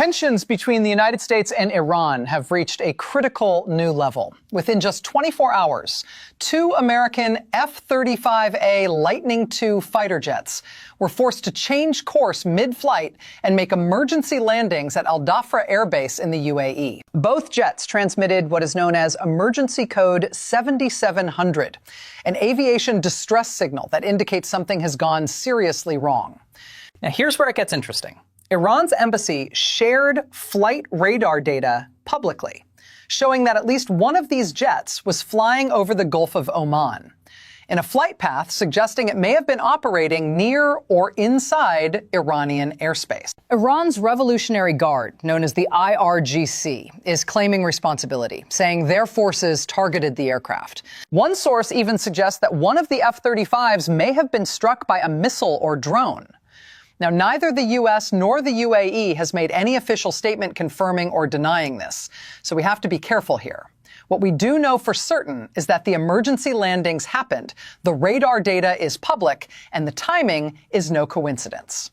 Tensions between the United States and Iran have reached a critical new level. Within just 24 hours, two American F-35A Lightning II fighter jets were forced to change course mid-flight and make emergency landings at Al Dhafra Air Base in the UAE. Both jets transmitted what is known as Emergency Code 7700, an aviation distress signal that indicates something has gone seriously wrong. Now, here's where it gets interesting. Iran's embassy shared flight radar data publicly, showing that at least one of these jets was flying over the Gulf of Oman, in a flight path suggesting it may have been operating near or inside Iranian airspace. Iran's Revolutionary Guard, known as the IRGC, is claiming responsibility, saying their forces targeted the aircraft. One source even suggests that one of the F-35s may have been struck by a missile or drone. Now, neither the U.S. nor the UAE has made any official statement confirming or denying this, so we have to be careful here. What we do know for certain is that the emergency landings happened, the radar data is public, and the timing is no coincidence.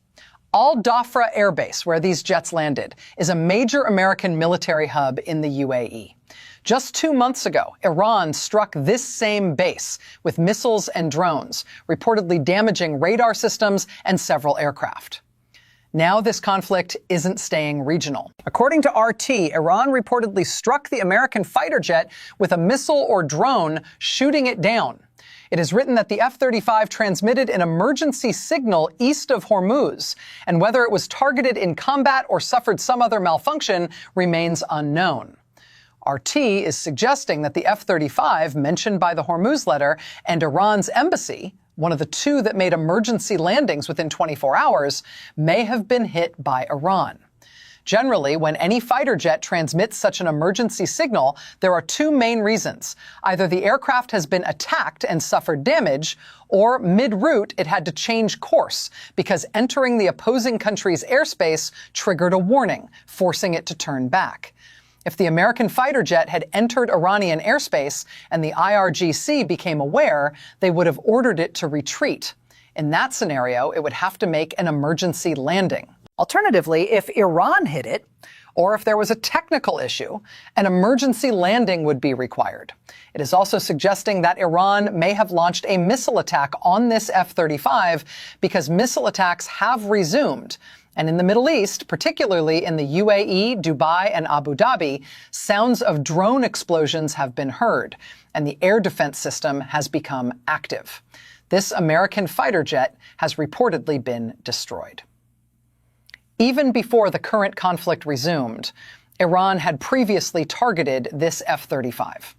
Al Dhafra Air Base, where these jets landed, is a major American military hub in the UAE. Just 2 months ago, Iran struck this same base with missiles and drones, reportedly damaging radar systems and several aircraft. Now this conflict isn't staying regional. According to RT, Iran reportedly struck the American fighter jet with a missile or drone, shooting it down. It is written that the F-35 transmitted an emergency signal east of Hormuz, and whether it was targeted in combat or suffered some other malfunction remains unknown. RT is suggesting that the F-35 mentioned by the Hormuz letter and Iran's embassy, one of the two that made emergency landings within 24 hours, may have been hit by Iran. Generally, when any fighter jet transmits such an emergency signal, there are two main reasons. Either the aircraft has been attacked and suffered damage, or mid-route it had to change course because entering the opposing country's airspace triggered a warning, forcing it to turn back. If the American fighter jet had entered Iranian airspace and the IRGC became aware, they would have ordered it to retreat. In that scenario, it would have to make an emergency landing. Alternatively, if Iran hit it, or if there was a technical issue, an emergency landing would be required. It is also suggesting that Iran may have launched a missile attack on this F-35 because missile attacks have resumed. And in the Middle East, particularly in the UAE, Dubai, and Abu Dhabi, sounds of drone explosions have been heard, and the air defense system has become active. This American fighter jet has reportedly been destroyed. Even before the current conflict resumed, Iran had previously targeted this F-35.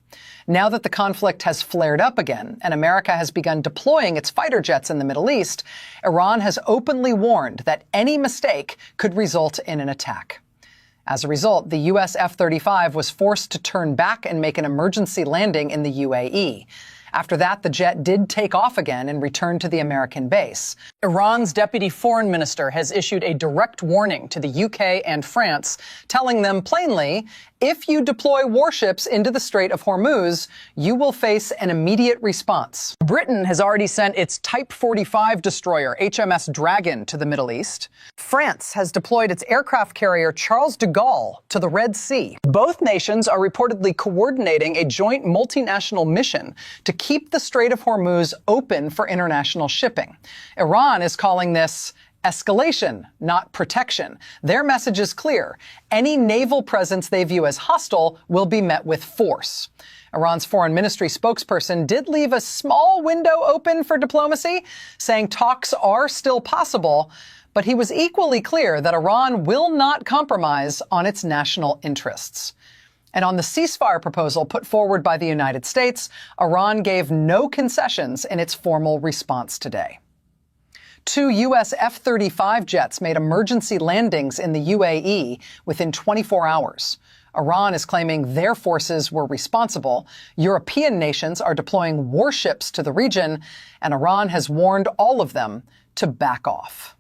Now that the conflict has flared up again and America has begun deploying its fighter jets in the Middle East, Iran has openly warned that any mistake could result in an attack. As a result, the U.S. F-35 was forced to turn back and make an emergency landing in the UAE. After that, the jet did take off again and return to the American base. Iran's deputy foreign minister has issued a direct warning to the UK and France, telling them plainly, if you deploy warships into the Strait of Hormuz, you will face an immediate response. Britain has already sent its Type 45 destroyer, HMS Dragon, to the Middle East. France has deployed its aircraft carrier Charles de Gaulle to the Red Sea. Both nations are reportedly coordinating a joint multinational mission to keep the Strait of Hormuz open for international shipping. Iran is calling this escalation, not protection. Their message is clear. Any naval presence they view as hostile will be met with force. Iran's foreign ministry spokesperson did leave a small window open for diplomacy, saying talks are still possible, but he was equally clear that Iran will not compromise on its national interests. And on the ceasefire proposal put forward by the United States, Iran gave no concessions in its formal response today. Two U.S. F-35 jets made emergency landings in the UAE within 24 hours. Iran is claiming their forces were responsible. European nations are deploying warships to the region, and Iran has warned all of them to back off.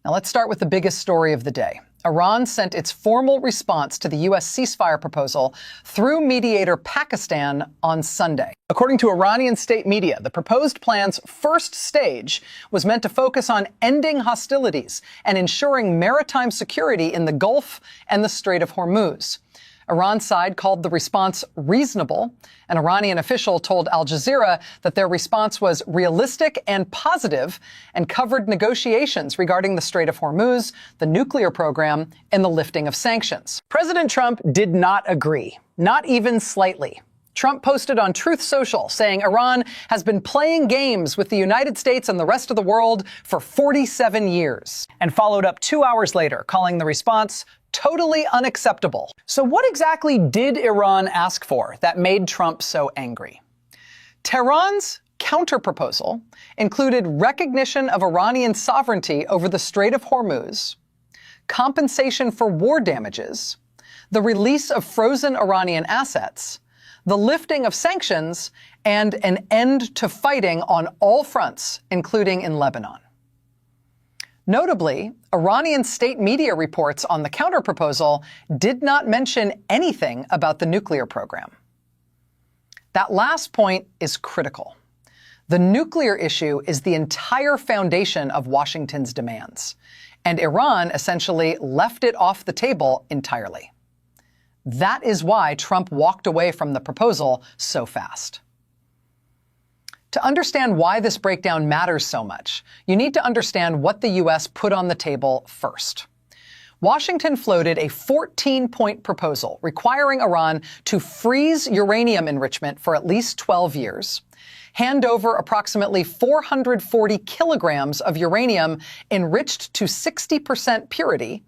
Now let's start with the biggest story of the day. Iran sent its formal response to the U.S. ceasefire proposal through mediator Pakistan on Sunday. According to Iranian state media, the proposed plan's first stage was meant to focus on ending hostilities and ensuring maritime security in the Gulf and the Strait of Hormuz. Iran's side called the response reasonable. An Iranian official told Al Jazeera that their response was realistic and positive and covered negotiations regarding the Strait of Hormuz, the nuclear program, and the lifting of sanctions. President Trump did not agree, not even slightly. Trump posted on Truth Social saying Iran has been playing games with the United States and the rest of the world for 47 years, and followed up 2 hours later, calling the response totally unacceptable. So what exactly did Iran ask for that made Trump so angry? Tehran's counterproposal included recognition of Iranian sovereignty over the Strait of Hormuz, compensation for war damages, the release of frozen Iranian assets, the lifting of sanctions, and an end to fighting on all fronts, including in Lebanon. Notably, Iranian state media reports on the counterproposal did not mention anything about the nuclear program. That last point is critical. The nuclear issue is the entire foundation of Washington's demands, and Iran essentially left it off the table entirely. That is why Trump walked away from the proposal so fast. To understand why this breakdown matters so much, you need to understand what the U.S. put on the table first. Washington floated a 14-point proposal requiring Iran to freeze uranium enrichment for at least 12 years, hand over approximately 440 kilograms of uranium enriched to 60% purity,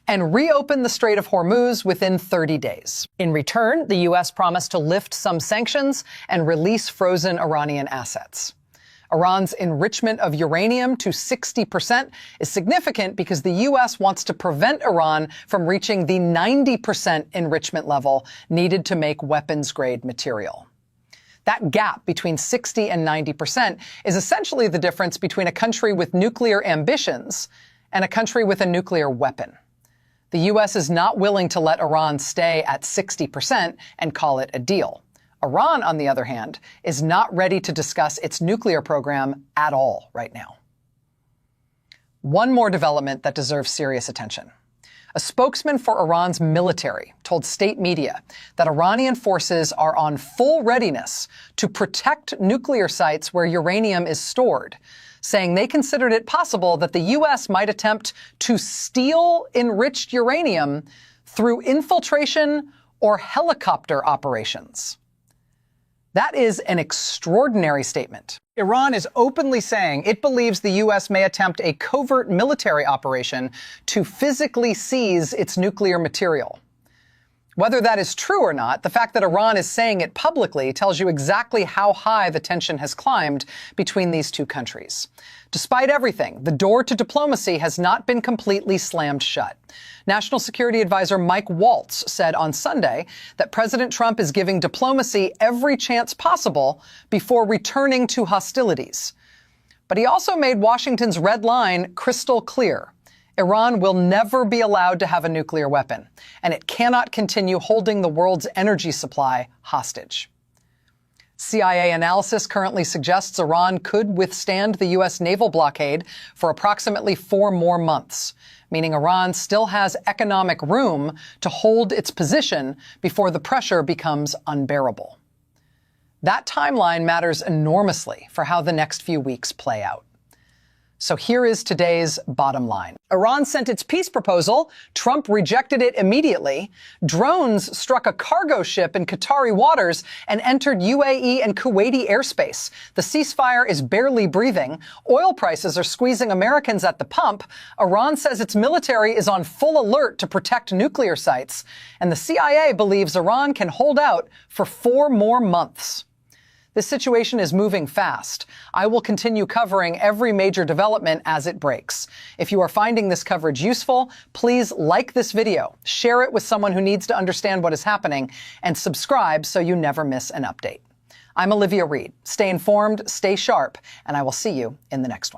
and reopen the Strait of Hormuz within 30 days. In return, the U.S. promised to lift some sanctions and release frozen Iranian assets. Iran's enrichment of uranium to 60% is significant because the U.S. wants to prevent Iran from reaching the 90% enrichment level needed to make weapons-grade material. That gap between 60 and 90% is essentially the difference between a country with nuclear ambitions and a country with a nuclear weapon. The U.S. is not willing to let Iran stay at 60% and call it a deal. Iran, on the other hand, is not ready to discuss its nuclear program at all right now. One more development that deserves serious attention. A spokesman for Iran's military told state media that Iranian forces are on full readiness to protect nuclear sites where uranium is stored, saying they considered it possible that the U.S. might attempt to steal enriched uranium through infiltration or helicopter operations. That is an extraordinary statement. Iran is openly saying it believes the U.S. may attempt a covert military operation to physically seize its nuclear material. Whether that is true or not, the fact that Iran is saying it publicly tells you exactly how high the tension has climbed between these two countries. Despite everything, the door to diplomacy has not been completely slammed shut. National Security Advisor Mike Waltz said on Sunday that President Trump is giving diplomacy every chance possible before returning to hostilities. But he also made Washington's red line crystal clear. Iran will never be allowed to have a nuclear weapon, and it cannot continue holding the world's energy supply hostage. CIA analysis currently suggests Iran could withstand the U.S. naval blockade for approximately 4 more months, meaning Iran still has economic room to hold its position before the pressure becomes unbearable. That timeline matters enormously for how the next few weeks play out. So here is today's bottom line. Iran sent its peace proposal. Trump rejected it immediately. Drones struck a cargo ship in Qatari waters and entered UAE and Kuwaiti airspace. The ceasefire is barely breathing. Oil prices are squeezing Americans at the pump. Iran says its military is on full alert to protect nuclear sites. And the CIA believes Iran can hold out for 4 more months. This situation is moving fast. I will continue covering every major development as it breaks. If you are finding this coverage useful, please like this video, share it with someone who needs to understand what is happening, and subscribe so you never miss an update. I'm Olivia Reed. Stay informed, stay sharp, and I will see you in the next one.